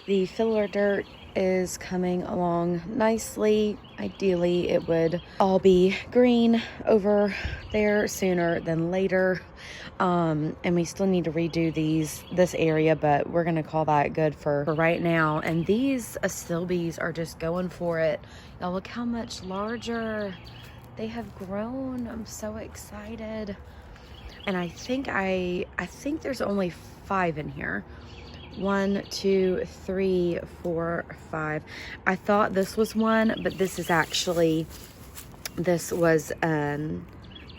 The filler dirt is coming along nicely. Ideally, it would all be green over there sooner than later. And we still need to redo this area, but we're gonna call that good for right now. And these astilbes are just going for it. Y'all, look how much larger they have grown. I'm so excited. And I think there's only 5 in here. 1, 2, 3, 4, 5. I thought this was one, but this was an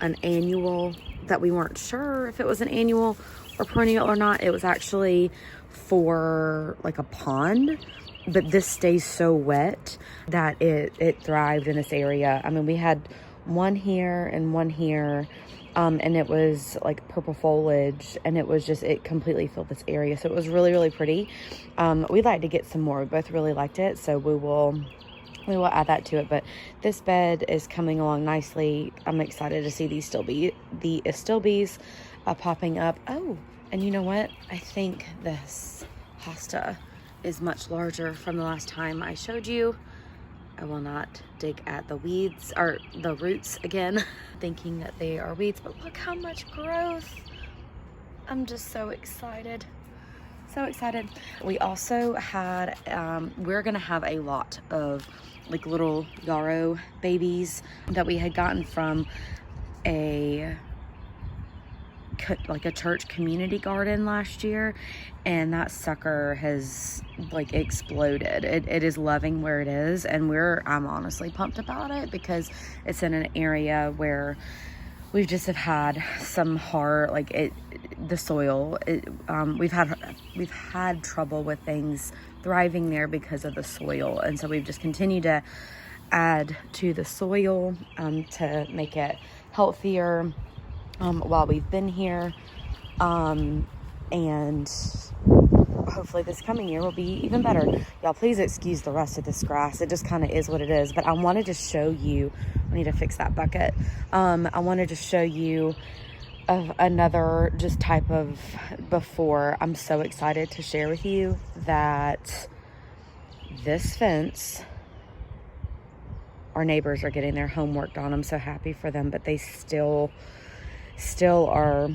annual that we weren't sure if it was an annual or perennial or not. It was actually for like a pond, but this stays so wet that it thrived in this area. I mean, we had one here and one here. And it was like purple foliage, and it completely filled this area. So it was really, really pretty. We'd like to get some more. We both really liked it, so we will add that to it. But this bed is coming along nicely. I'm excited to see the astilbes popping up. Oh, and you know what? I think this hosta is much larger from the last time I showed you. I will not dig at the weeds or the roots again, thinking that they are weeds, but look how much growth. I'm just so excited. So excited. We also had, we're gonna have a lot of like little yarrow babies that we had gotten from a church community garden last year, and that sucker has like exploded. It is loving where it is, and I'm honestly pumped about it because it's in an area where we've just have had some hard, the soil. We've had trouble with things thriving there because of the soil, and so we've just continued to add to the soil to make it healthier while we've been here, and hopefully this coming year will be even better. Y'all, please excuse the rest of this grass. It just kind of is what it is. But I wanted to show you, I need to fix that bucket. I wanted to show you another just type of before. I'm so excited to share with you that this fence, our neighbors are getting their home worked on. I'm so happy for them, but they still are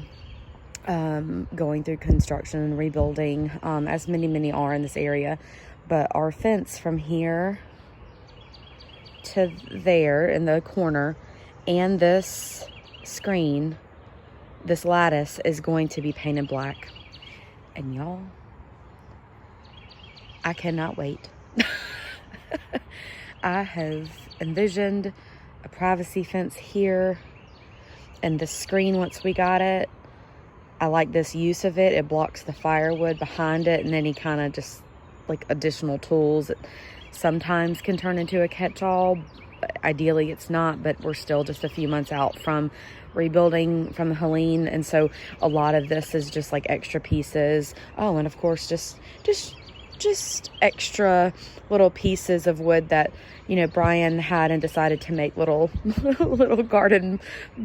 going through construction and rebuilding, as many are in this area. But our fence from here to there in the corner, and this screen, this lattice, is going to be painted black. And y'all, I cannot wait. I have envisioned a privacy fence here, and the screen, once we got it, I like this use of it. It blocks the firewood behind it, and any kind of just like additional tools. It sometimes can turn into a catch-all. Ideally it's not, but we're still just a few months out from rebuilding from Helene, and so a lot of this is just like extra pieces. Oh, and of course just extra little pieces of wood that, you know, Brian had and decided to make little garden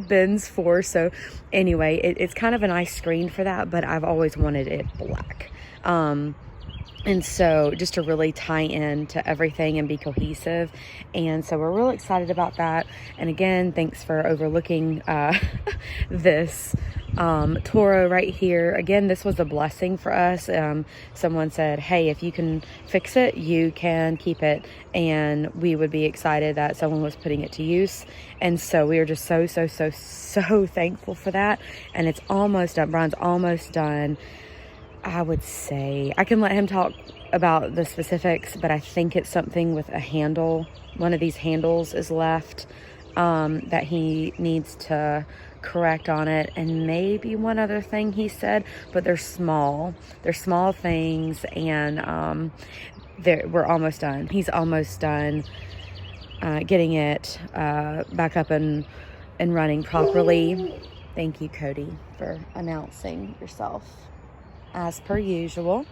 bins for. So anyway, it's kind of a nice screen for that, but I've always wanted it black. And so just to really tie in to everything and be cohesive. And so we're really excited about that. And again, thanks for overlooking this Toro right here. Again, this was a blessing for us. Someone said, hey, if you can fix it, you can keep it. And we would be excited that someone was putting it to use. And so we are just so thankful for that. And it's almost done. Brian's almost done. I would say, I can let him talk about the specifics, but I think it's something with a handle. One of these handles is left that he needs to correct on it, and maybe one other thing he said, but they're small. They're small things, and we're almost done. He's almost done getting it back up and running properly. Thank you, Cody, for announcing yourself as per usual.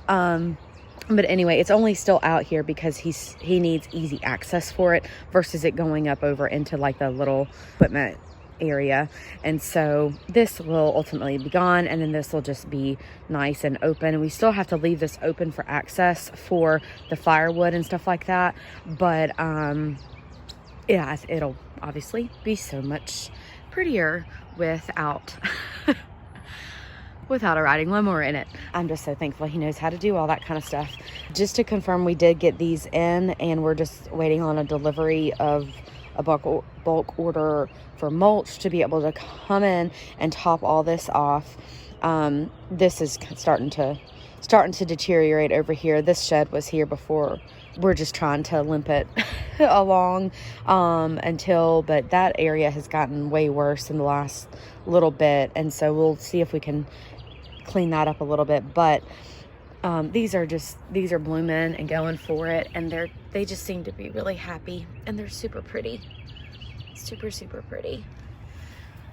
But anyway, it's only still out here because he needs easy access for it versus it going up over into like the little equipment area. And so this will ultimately be gone, and then this will just be nice and open. And we still have to leave this open for access for the firewood and stuff like that. But yeah, it'll obviously be so much prettier without without a riding lawnmower in it. I'm just so thankful he knows how to do all that kind of stuff. Just to confirm, we did get these in, and we're just waiting on a delivery of a bulk order for mulch to be able to come in and top all this off. This is starting to deteriorate over here. This shed was here before. We're just trying to limp it along but that area has gotten way worse in the last little bit, and so we'll see if we can clean that up a little bit. But these are blooming and going for it, and they just seem to be really happy, and they're super pretty. Super pretty.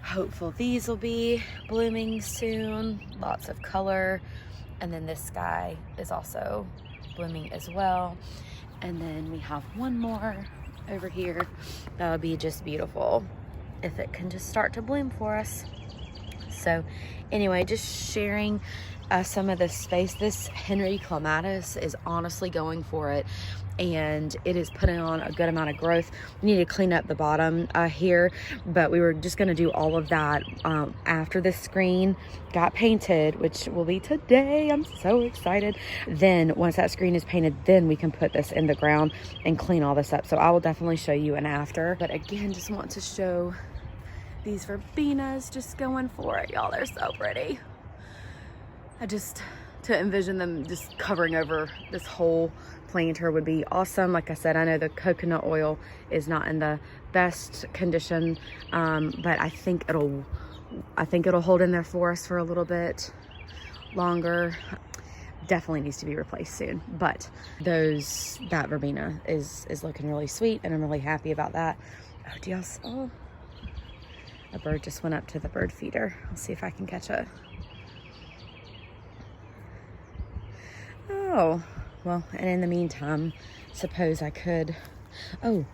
Hopeful these will be blooming soon. Lots of color. And then this guy is also blooming as well. And then we have one more over here. That would be just beautiful if it can just start to bloom for us. So anyway, just sharing some of this space. This Henry Clematis is honestly going for it, and it is putting on a good amount of growth. We need to clean up the bottom here, but we were just going to do all of that after the screen got painted, which will be today. I'm so excited. Then once that screen is painted, then we can put this in the ground and clean all this up. So I will definitely show you an after. But again, just want to show these verbenas just going for it, y'all. They're so pretty. To envision them just covering over this whole planter would be awesome. Like I said, I know the coconut oil is not in the best condition, but I think it'll hold in there for us for a little bit longer. Definitely needs to be replaced soon, but that verbena is looking really sweet, and I'm really happy about that. Oh, do y'all? Oh, a bird just went up to the bird feeder. I'll see if I can catch it. Oh, well, and in the meantime, suppose I could. Oh,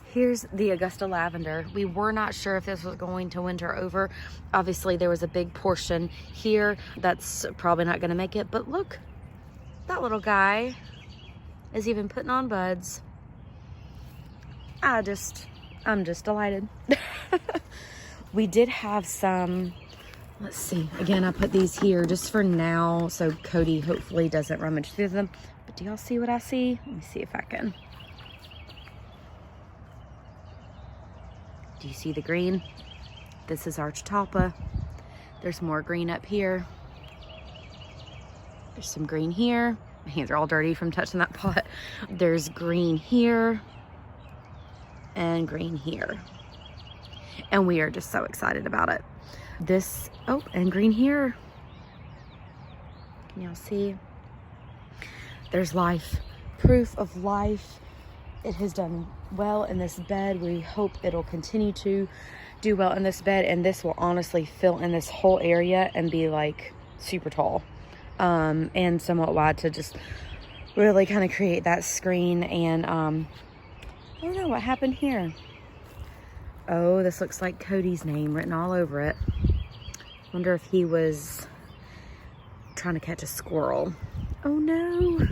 here's the Augusta lavender. We were not sure if this was going to winter over. Obviously, there was a big portion here that's probably not going to make it. But look, that little guy is even putting on buds. I'm just delighted. We did have some. Let's see. Again, I put these here just for now, so Cody hopefully doesn't rummage through them. But do y'all see what I see? Let me see if I can. Do you see the green? This is Architapa. There's more green up here. There's some green here. My hands are all dirty from touching that pot. There's green here and green here. And we are just so excited about it. And green here. Can y'all see? There's life. Proof of life. It has done well in this bed. We hope it'll continue to do well in this bed, and this will honestly fill in this whole area and be like super tall and somewhat wide to just really kind of create that screen. And I don't know what happened here. Oh, this looks like Cody's name written all over it. Wonder if he was trying to catch a squirrel. Oh no.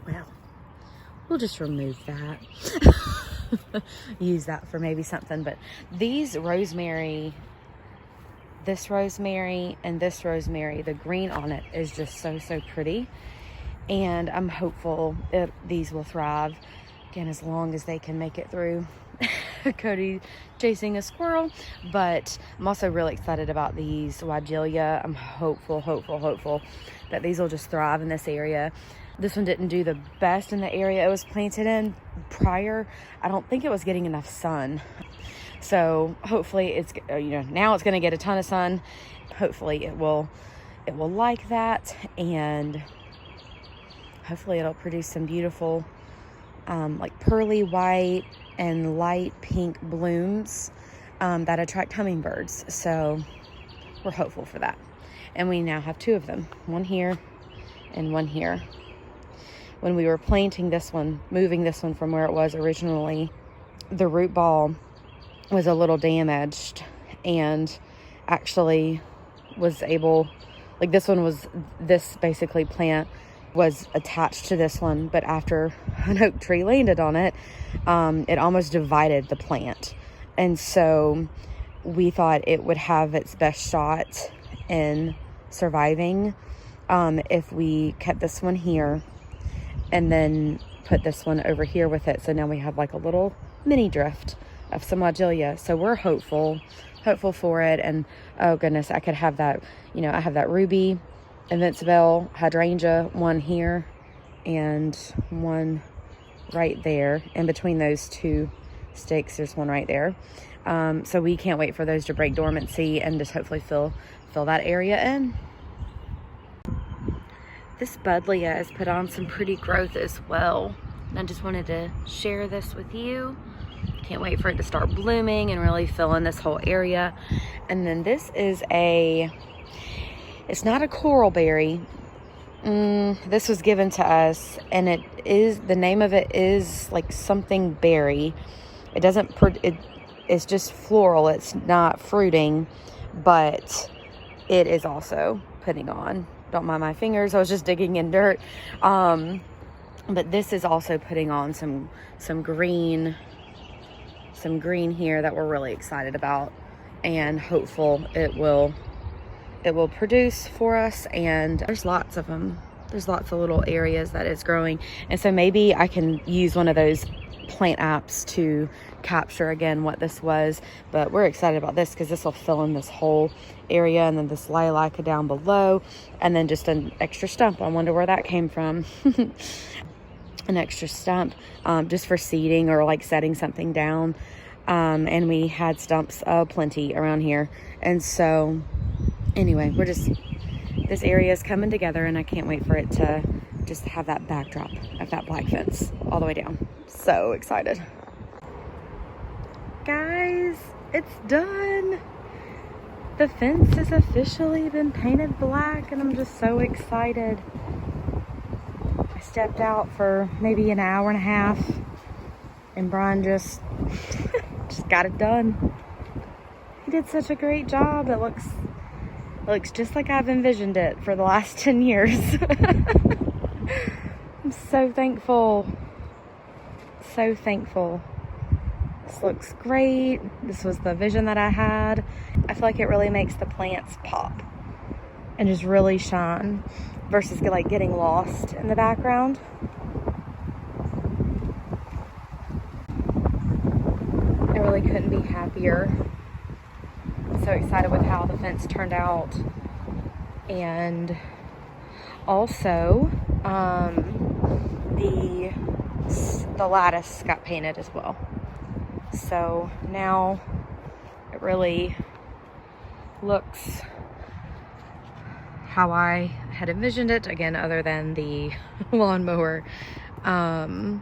Well, we'll just remove that. Use that for maybe something. But these rosemary, this rosemary and this rosemary, the green on it is just so pretty. And I'm hopeful these will thrive. Again, as long as they can make it through Cody chasing a squirrel. But I'm also really excited about these Weigelia. I'm hopeful that these will just thrive in this area. This one didn't do the best in the area it was planted in prior. I don't think it was getting enough sun. So hopefully it's, now it's going to get a ton of sun. Hopefully it will like that, and hopefully it'll produce some beautiful like pearly white and light pink blooms that attract hummingbirds. So we're hopeful for that. And we now have two of them, one here and one here. When we were planting this one, moving this one from where it was originally, the root ball was a little damaged, and actually was able, like this basically plant was attached to this one, but after an oak tree landed on it, it almost divided the plant. And so we thought it would have its best shot in surviving if we kept this one here and then put this one over here with it. So now we have like a little mini drift of some Weigelia. So we're hopeful for it. And oh goodness, I could have that, you know, I have that ruby, invincible, hydrangea, one here and one right there. In between those two sticks, there's one right there. So we can't wait for those to break dormancy and just hopefully fill that area in. This buddleia has put on some pretty growth as well. And I just wanted to share this with you. Can't wait for it to start blooming and really fill in this whole area. And then this is it's not a coral berry. This was given to us, and the name of it is like something berry. It's just floral. It's not fruiting, but it is also putting on. Don't mind my fingers. I was just digging in dirt. But this is also putting on some green here that we're really excited about and hopeful it will produce for us. And there's lots of them. There's lots of little areas that it's growing. And so maybe I can use one of those plant apps to capture again what this was. But we're excited about this because this will fill in this whole area, and then this lilac down below, and then just an extra stump. I wonder where that came from. An extra stump just for seeding or like setting something down. And we had stumps plenty around here. And so anyway, this area is coming together, and I can't wait for it to just have that backdrop of that black fence all the way down. So excited. Guys, it's done. The fence has officially been painted black, and I'm just so excited. I stepped out for maybe an hour and a half, and Brian just got it done. He did such a great job. It looks just like I've envisioned it for the last 10 years. I'm so thankful. So thankful. This looks great. This was the vision that I had. I feel like it really makes the plants pop and just really shine versus like getting lost in the background. I really couldn't be happier. I'm so excited with how the fence turned out. And also the lattice got painted as well. So now it really looks how I had envisioned it, again, other than the lawnmower. And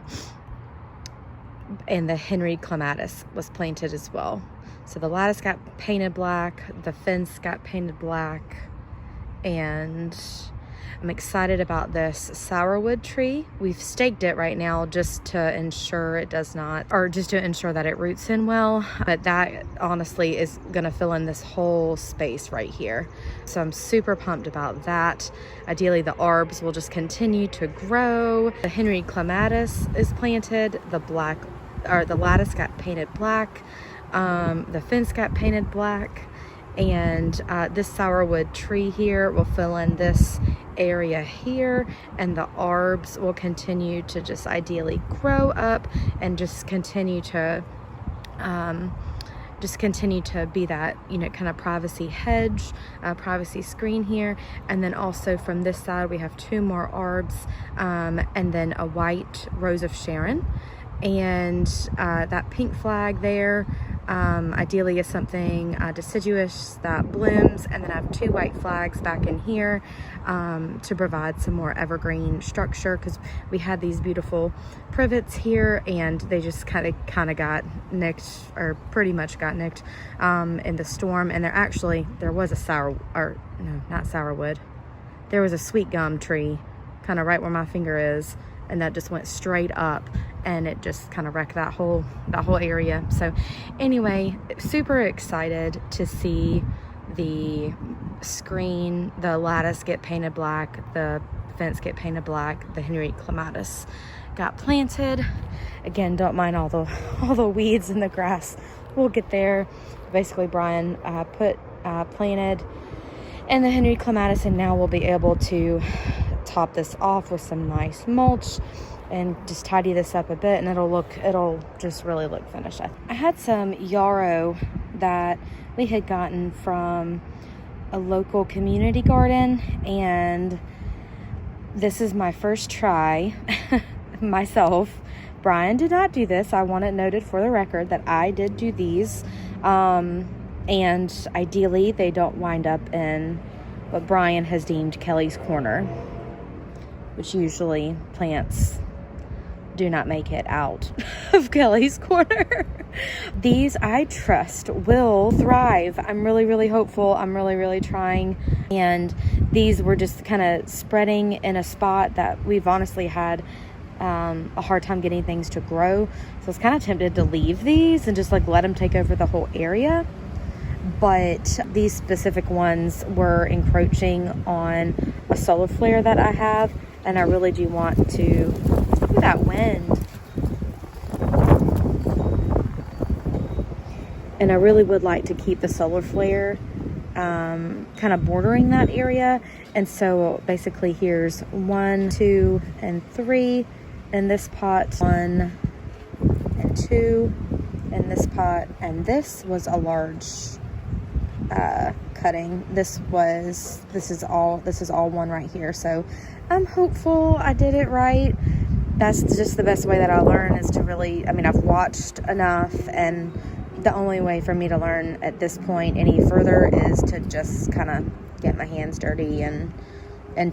the Henry clematis was planted as well. So the lattice got painted black, the fence got painted black, and I'm excited about this sourwood tree. We've staked it right now just to ensure it does not, or just to ensure that it roots in well. But that honestly is gonna fill in this whole space right here. So I'm super pumped about that. Ideally the arbs will just continue to grow. The Henry clematis is planted. The lattice got painted black. The fence got painted black. And this sourwood tree here will fill in this area here, and the arbs will continue to just ideally grow up and just continue to be that, you know, kind of privacy hedge, privacy screen here. And then also from this side we have two more arbs, and then a white rose of Sharon, and that pink flag there ideally is something deciduous that blooms. And then I have two white flags back in here to provide some more evergreen structure, because we had these beautiful privets here and they just kind of got nicked, or pretty much got nicked in the storm. And there was a sweet gum tree kind of right where my finger is, and that just went straight up, and it just kind of wrecked that whole area. So anyway, super excited to see the screen, the lattice get painted black, the fence get painted black, the Henry clematis got planted. Again, don't mind all the weeds in the grass. We'll get there. Basically, Brian planted in the Henry clematis, and now we'll be able to top this off with some nice mulch and just tidy this up a bit, and it'll just really look finished. I had some yarrow that we had gotten from a local community garden, and this is my first try myself. Brian did not do this. I want it noted for the record that I did do these, and ideally they don't wind up in what Brian has deemed Kelly's corner, which usually plants do not make it out of Kelly's corner. These, I trust, will thrive. I'm really, really hopeful. I'm really, really trying. And these were just kind of spreading in a spot that we've honestly had a hard time getting things to grow. So I was kind of tempted to leave these and just like let them take over the whole area. But these specific ones were encroaching on a solar flare that I have, and I really do want to, look at that wind. And I really would like to keep the solar flare kind of bordering that area. And so basically here's 1, 2, and 3 in this pot, 1 and 2 in this pot, and this was a large cutting. This is all one right here. So I'm hopeful I did it right. That's just the best way that I learn, is to really, I've watched enough, and the only way for me to learn at this point any further is to just kind of get my hands dirty and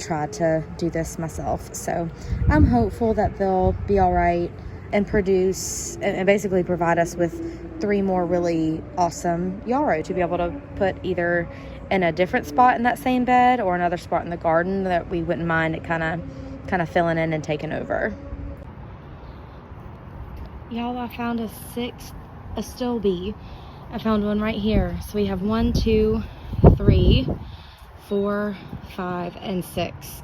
try to do this myself. So I'm hopeful that they'll be all right and produce and basically provide us with 3 more really awesome yarrow to be able to put either in a different spot in that same bed or another spot in the garden that we wouldn't mind it kind of filling in and taking over. Y'all, I found a still bee. I found one right here. So we have 1, 2, 3, 4, 5, and 6.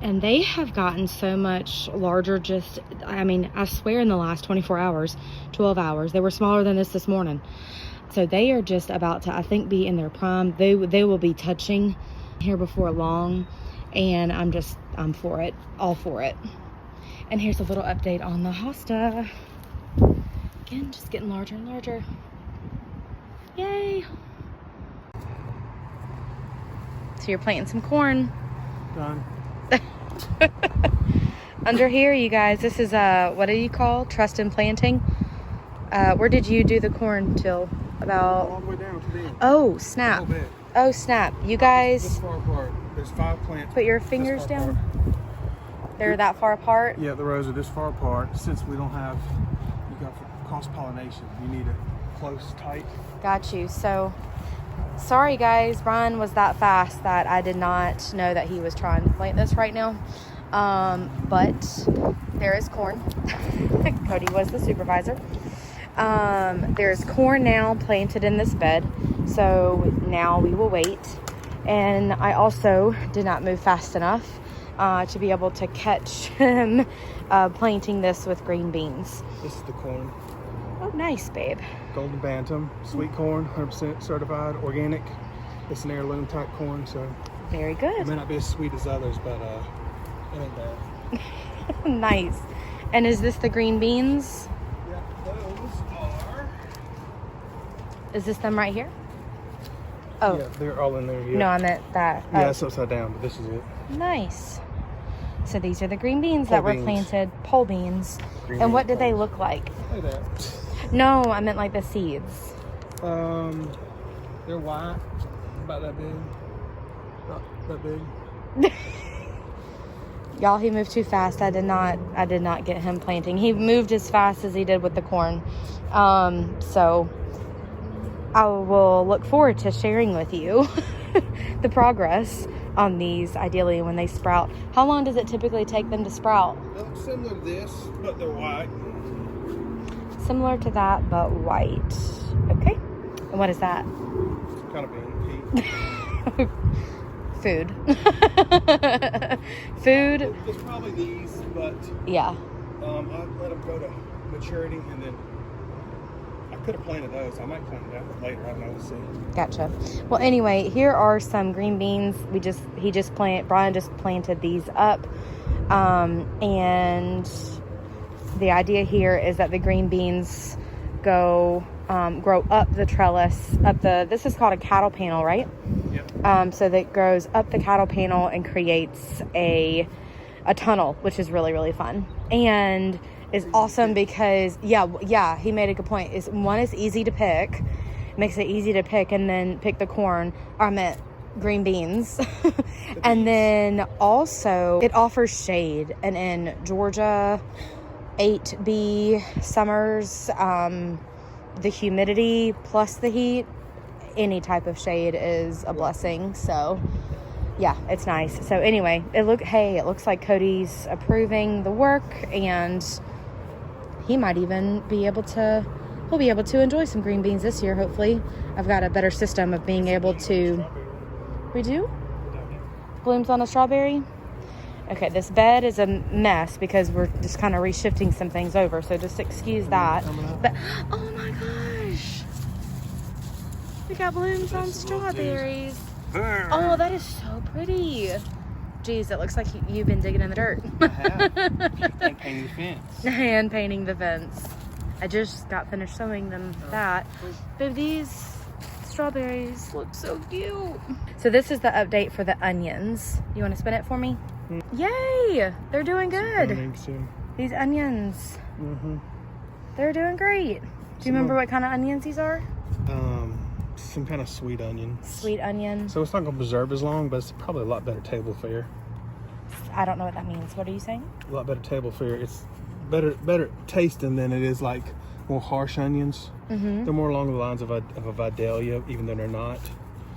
And they have gotten so much larger I swear in the last 24 hours, 12 hours. They were smaller than this morning. So they are just about to, I think, be in their prime. They will be touching here before long. And I'm for it. All for it. And here's a little update on the hosta. Again, just getting larger and larger. Yay! So you're planting some corn. Done. Under here, you guys, this is what do you call trust in planting? Where did you do the corn till? About all the way down to the end. Oh snap! Oh snap! You guys, this far apart. There's 5 plants. Put your fingers down. Apart. They're that far apart. Yeah, the rows are this far apart. Since we don't have, you got for cross pollination, you need it close, tight. Got you. So sorry guys, Brian was that fast that I did not know that he was trying to plant this right now. But there is corn. Cody was the supervisor. There's corn now planted in this bed, so now we will wait. And I also did not move fast enough to be able to catch him planting this with green beans. This is the corn. Oh, nice, babe. Golden Bantam, sweet corn, 100% certified, organic. It's an heirloom type corn, so very good. It may not be as sweet as others, but it ain't bad. Nice. And is this the green beans? Yeah, those are. Is this them right here? Oh. Yeah, they're all in there. Yeah. No, I meant that. Yeah, it's upside down, but this is it. Nice. So these are the green beans that were planted, pole beans. Green and what bean did they poles. look like? Like that. No, I meant like the seeds. They're white, about that big. Not that big. Y'all, he moved too fast. I did not get him planting. He moved as fast as he did with the corn. So I will look forward to sharing with you the progress. on these, ideally, when they sprout. How long does it typically take them to sprout? They look similar to this, but they're white. Similar to that, but white. Okay. And what is that? It's kind of bean. Food. Food. It's probably these, but Yeah. I let them go to maturity, and then I could have planted those. I might plant that later. I don't know. We'll see. Gotcha. Well, anyway, here are some green beans. Brian just planted these up. And the idea here is that the green beans grow up the trellis, this is called a cattle panel, right? Yep. So that grows up the cattle panel and creates a tunnel, which is really, really fun. And is awesome because, yeah, he made a good point. One is easy to pick, makes it easy to pick, and then pick the corn, or I meant green beans. And then also it offers shade, and in Georgia 8B summers, the humidity plus the heat, any type of shade is a blessing. So yeah, it's nice. So anyway, it looks like Cody's approving the work, and he might even be able to enjoy some green beans this year, hopefully. I've got a better system of being able to. We do? Blooms on a strawberry? Okay, this bed is a mess because we're just kind of reshifting some things over, so just excuse that. But oh my gosh, we got blooms on strawberries. Oh, that is so pretty. Geez, it looks like you've been digging in the dirt. I have. And painting the fence. And painting the fence. I just got finished showing them that. But these strawberries look so cute. So this is the update for the onions. You want to spin it for me? Yay! They're doing good. These onions. They're doing great. Do you remember what kind of onions these are? Some kind of sweet onion. Sweet onion. So it's not going to preserve as long, but it's probably a lot better table fare. I don't know what that means. What are you saying? A lot better table fare. It's better tasting than it is like more harsh onions. They're more along the lines of a Vidalia, even though they're not.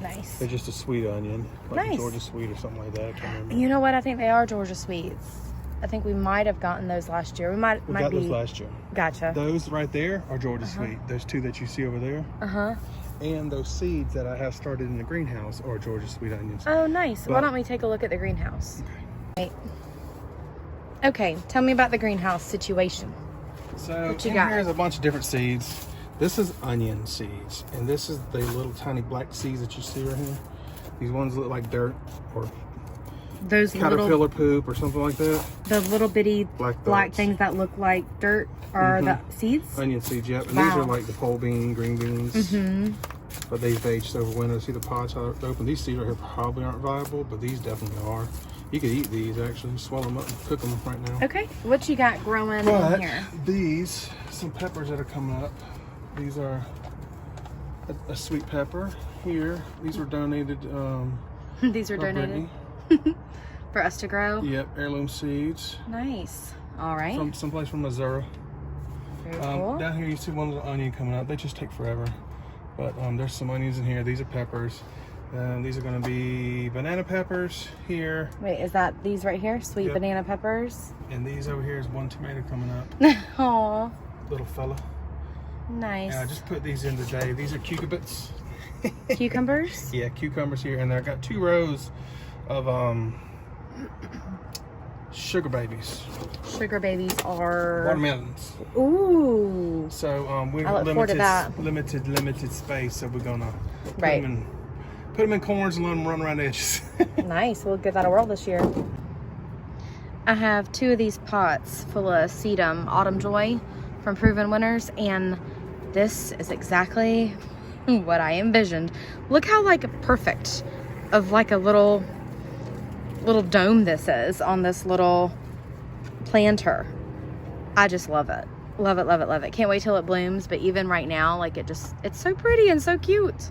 Nice. They're just a sweet onion, like nice. a Georgia sweet or something like that. I can't remember. You know what? I think they are Georgia sweets. I think we might have gotten those last year. We got those last year. Gotcha. Those right there are Georgia sweet. Those two that you see over there. And those seeds that I have started in the greenhouse are Georgia sweet onions. Oh, nice. Why don't we take a look at the greenhouse? Okay, tell me about the greenhouse situation. So here's a bunch of different seeds. This is onion seeds, and this is the little tiny black seeds that you see right here. These ones look like dirt or those caterpillar poop or something like that. The little bitty black things that look like dirt are the seeds? Onion seeds, yep. And these are like the pole bean, green beans. But they've aged over winter. See the pods how they're open. These seeds right here probably aren't viable, but these definitely are. You could eat these actually, swell them up and cook them right now. Okay, what you got growing in here? These, some peppers that are coming up. These are a sweet pepper here. These were donated. These are donated for us to grow. Yep, heirloom seeds. Nice. All right. From someplace from Missouri. Very cool. Down here you see one little onion coming up. They just take forever. But there's some onions in here. These are peppers. These are going to be banana peppers here. Wait, is that these right here? Sweet banana peppers? And these over here is one tomato coming up. Aw. Little fella. Nice. And I just put these in today. These are cucumbers. Cucumbers? Yeah, cucumbers here. And I've got 2 rows of sugar babies. Sugar babies are watermelons. Ooh. So we're limited space, so we're gonna put them in corners and let them run around the edges. Nice. We'll give that a whirl this year. I have 2 of these pots full of sedum Autumn Joy from Proven Winners, and this is exactly what I envisioned. Look how perfect of a little dome this is on this little planter. I just love it. Love it, love it, love it. Can't wait till it blooms, but even right now, it's so pretty and so cute.